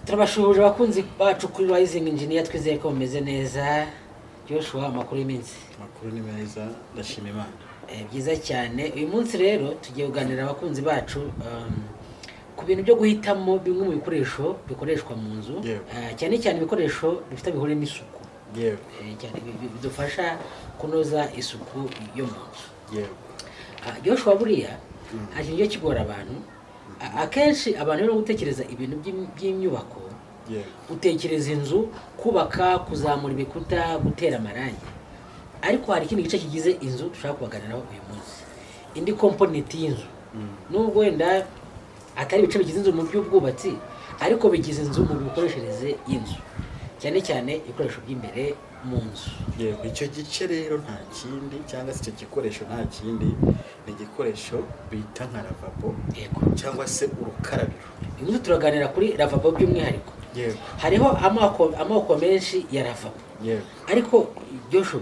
turabashuhuje abakunzi bacu kuri Rising Engineer, twizeye ko mumeze neza. Joshua, amakuru y'iminsi? Amakuru ni meza, ndashima Imana. Byiza cyane. Uyu munsi rero tugiye kuganira abakunzi bacu ku bintu byo guhitamo bimwe mu bikoresho bikoreshwa mu nzu, cyane cyane ibikoresho bifite bihure n'isuku. Cyane bidufasha kunoza isuku yo mu nzu. Joshua, buriya hari ibyo kigora abantu. Akenshi abantu rero gutekereza ibintu by'inyubako, utekereza inzu, kubaka, kuzamura ibikuta, gutera amarangi. Ariko hari ikindi gice kigize inzu dushaka kubaganiraho uyu munsi, indi component y'inzu. Nubwo wenda atari ibice bigize inzu mu by'ubwubatsi, ariko bigize inzu mu bikoreshereze y'inzu, cyane cyane ibikoresho by'imbere mu nzu. Icyo gice rero nta kindi, cyangwa se icyo gikoresho nta kindi, ni igikoresho bita nka lavabo cyangwa se urukarabiro. Uyu turaganira kuri lavabo by'umwihariko. Hariho amoko menshi ya lavabo. Ariko Joshua,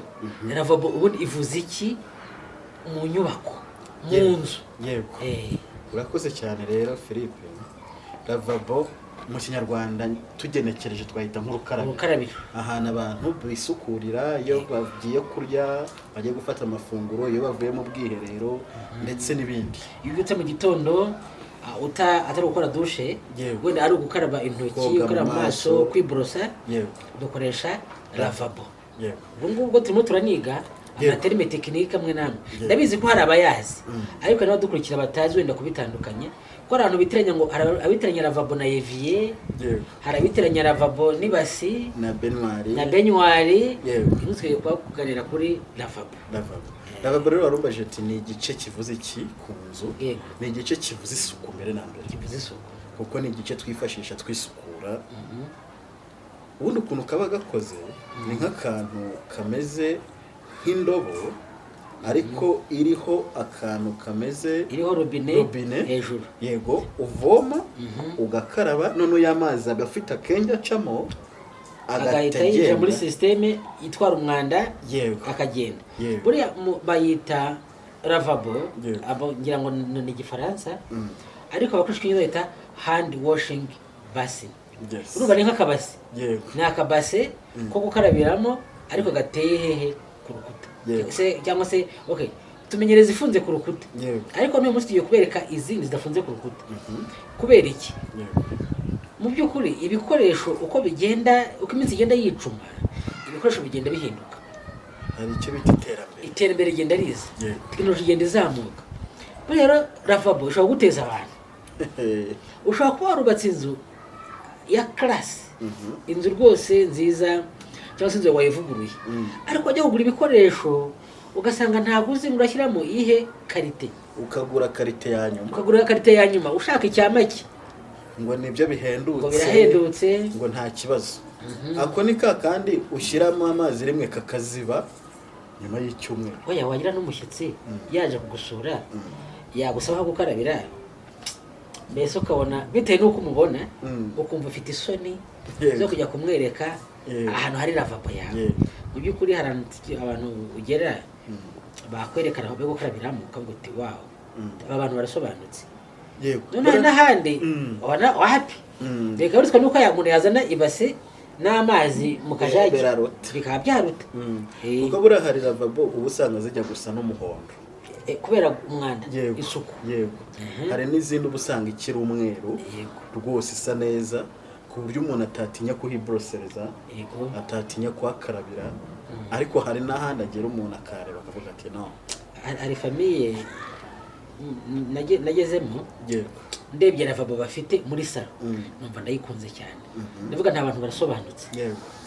lavabo ubundi ivuze iki mu nyubako, mu nzu? Urakoze cyane rero Philippe. Lavabo mu Kinyarwanda tugenekereje twahita nk'urukarabiro. Ahantu abantu bisukurira iyo bagiye kurya, bagiye gufata amafunguro, iyo bavuye mu bwiherero ndetse n'ibindi. Iyo ubyutse mu gitondo atari gukora dushe, wenda ari ugukaraba intoki, gukaraba amaso, kwiborosa, dukoresha lavabo. Ubwo ngubwo turimo turaniga amaterime tekinike amwe namwe. Ndabizi ko hari abayazi, ariko niba dukurikira batazi wenda kubitandukanye, ko abantu bitiranya ngo abitiranya lavabo na evier, hari abitiranya lavabo n'ibasi na benyuari. Twe kuganira kuri lavabo. Lavabo rero warumbaje ati ni igice kivuze iki ku nzu? Ni igice kivuze isuku mbere na mbere. Kivuze isuku kuko ni igice twifashisha twisukura. Ubundi ukuntu kaba gakoze ni nk'akantu kameze nk'indobo, ariko iriho akantu kameze, iriho robine hejuru. Yego, uvoma ugakaraba, none y'amazi agafite akenge acamo, agahita yinjira muri systeme itwara umwanda, akagenda. Buriya bayita lavabo, ngira ngo ni igifaransa, ariko abakoresha inyuma bayita hand washing basin. Urumva ni nk'akabase, ni akabase ko gukarabiramo, ariko gateye hehe ku rukuta. Cyangwa se tumenyereza ifunze ku rukuta, ariko n'uyu munsi tugiye kubereka izindi zidafunze ku rukuta. Kubera iki? Mu by'ukuri ibikoresho uko iminsi igenda yicuma, ibikoresho bigenda bihinduka. Hari icyo bita iterambere rigenda riza, tekinoloji igenda izamuka. Rero lavabo ushobora guteza abantu. Ushobora kuba warubatse inzu ya class, inzu rwose nziza, cyangwa se inzu wayivuguruye, ariko wajya kugura ibikoresho ugasanga ntabwo uzi urashyiramo ihe karite. Ukagura karite ya nyuma, ushaka icyamake ngo nibyo bihendutse, ngo nta kibazo. Ako ni kandi ushyiramo amazi rimwe kakaziba nyuma y'icyumweru. Wagira n'umushyitsi yaje kugusura, yagusaba gukarabira, mbese ukabona bitewe n'uko umubona, ukumva ufite isoni zo kujya kumwereka ahantu hari lavabo yawe. Mu by'ukuri hari abantu ugera bakwerekana aho gukarabiramo, ukavuga uti wawo, aba bantu barasobanutse. None n'ahandi wahapi, reka uritswe n'uko umuntu yazana ibase n'amazi mu kajagi bikaba byaruta. Kuko buriya hari lavabo uba usanga zijya gusa n'umuhondo kubera umwanda, isuku. Hari n'izindi uba usanga ikiri umweru rwose, isa neza, ku buryo umuntu atatinya kuhiborosereza, atatinya kuhakarabira. Ariko hari n'ahandi agera umuntu akareba akavuga ati no. Hari famiye nagezemo, ndebye lavabo bafite muri salo, numva ndayikunze cyane. Ndavuga nta bantu barasobanutse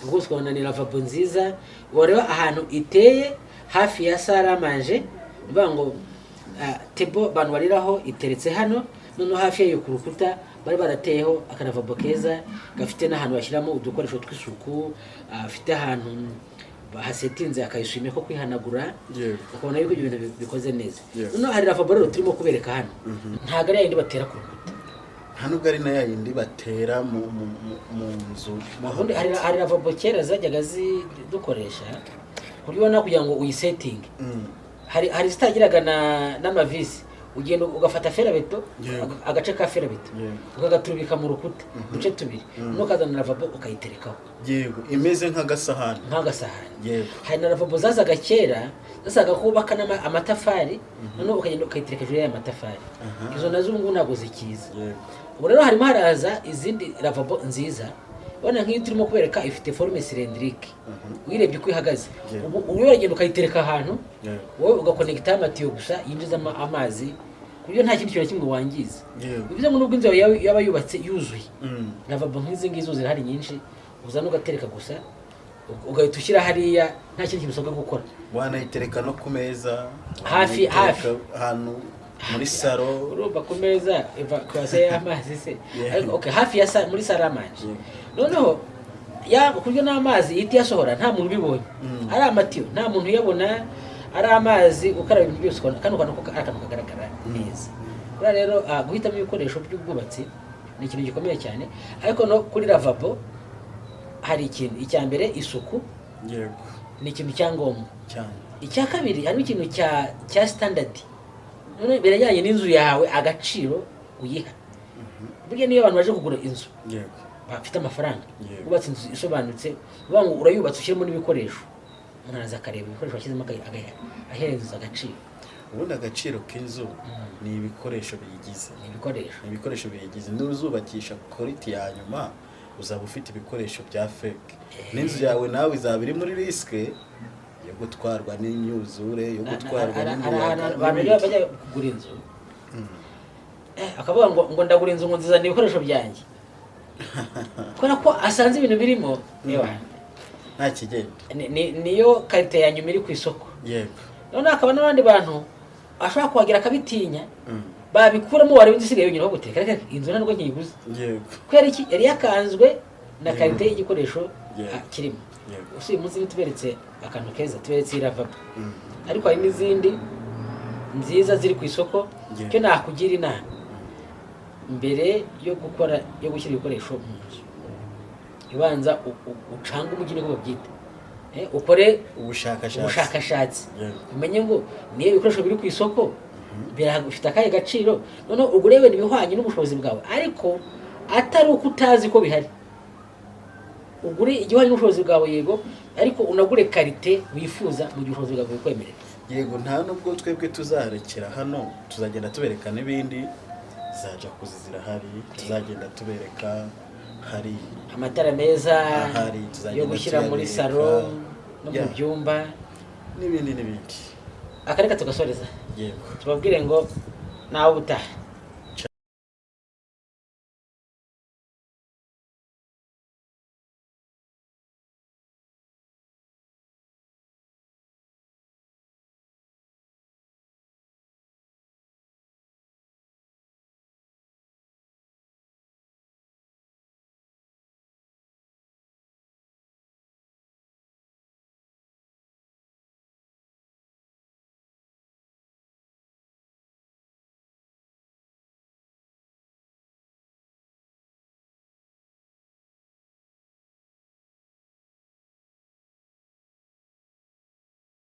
rwose, ukabona ni lavabo nziza. Wareba ahantu iteye hafi ya saramanje, bivuga ngo tebo abantu bariraho iteretse hano, noneho hafi yayo ku rukuta bari barateyeho akaravabo keza, gafite n'ahantu bashyiramo udukoresho tw'isuku, afite ahantu bahasetinze akayishimye ko kwihanagura, ukabona yuko ibyo bintu bikoze neza. Noneho hari lavabo rero turimo kubereka hano, ntabwo ari yayindi batera ku rukuta, nta nubwo ari na yayindi batera mu nzu. Hari lavabo kera zajyaga dukoresha ku buryo ubona kugira ngo uyisetinge, hari zitagiraga n'amavisi, ugenda ugafata ferabeto agace ka ferabeto ukagaturubika mu rukuta duce tubiri nukazana lavabo ukayiterekaho yego imeze nk'agasahani yego hari na lavabo zazaga kera zasaga kubaka amatafari none ukagenda ukayitereka hejuru y'aya matafari izo nazo ubu ntabwo zikiza ubu rero harimo haraza izindi lavabo nziza ubona nk'iyo turimo kubereka ifite forme cylindrique wirebye uko ihagaze ubu uragenda ukayitereka ahantu wowe ugakonegita amatiyo gusa yinjizamo amazi kuburyo nta kindi kintu kimwe wangiza bivuze ngo nubwo inzu yaba yubatse yuzuye lavabo nk'izi ngizo zirahari nyinshi uzana ugatereka gusa ugahita ushyira hariya nta kindi kintu usabwa gukora wanayitereka no ku meza hafi ahantu muri saro urumva ku meza evacuation y'amazi se okay hafi ya muri saramanje noneho ya kuryo n'amazi yiti yasohora nta muntu ubibonye ari amatiyo nta muntu uyabona ari amazi ukaraba ibintu byose kandi ukana ko akantu kagaragara neza rero guhitamo ibikoresho by'ubwubatsi ni ikintu gikomeye cyane ariko no kuri lavabo hari ikintu icya mbere isuku yego ni ikintu cyangombwa cyane icya kabiri hari ikintu cya standard none birajyanye n'inzu yawe agaciro uyiha burya niyo abantu baje kugura inzu bafite amafaranga ubatse inzu isobanutse uvuga ngo urayubatse ushyiremo n'ibikoresho umuntu araza akareba ibikoresho washyizemo ahereza agaciro ubundi agaciro k'inzu ni ibikoresho biyigize ibikoresho biyigize n'uzubakisha quality ya nyuma uzaba ufite ibikoresho bya fake n'inzu yawe nawe izaba iri muri risque yo gutwarwa n'imyuzure yo gutwarwa n'imiyaga abantu bajya kugura inzu akavuga ngo ndagura inzu ngo nzizana ibikoresho byanjye kubera ko asanze ibintu birimo nta kigenda niyo karite ya nyuma iri ku isoko yego noneho hakaba n'abandi bantu ashobora kuhagira akabitinya babikuramo wareba inzu isigaye yonyine baguteka reka inzu ntabwo nkiyiguze kubera iki yari yakanzwe na karite y'igikoresho kirimo uyu munsi tuberetse akantu keza tuberetse lavabo ariko hari n'izindi nziza ziri ku isoko cyo nakugira inama mbere yo gushyira ibikoresho mu nzu ibanza ucanga umugeni ko babyita ukore ubushakashatsi umenye ngo niyo ibikoresho biri ku isoko bifite akahe gaciro noneho ugure wenda ibihwanye n'ubushobozi bwawe ariko atari uko utazi ko bihari ugure igihwanye n'ubushobozi bwawe yego ariko unagure karite wifuza mu gihe ubushobozi bwawe bukwemerera yego nta nubwo twebwe tuzarekera hano tuzagenda tubereka n'ibindi zaja kuzi zirahari tuzagenda tubereka hari amatara meza yo gushyira muri salo no mu byumba n'ibindi akareka tugasoreza yego tubabwire ngo nawe ubutaha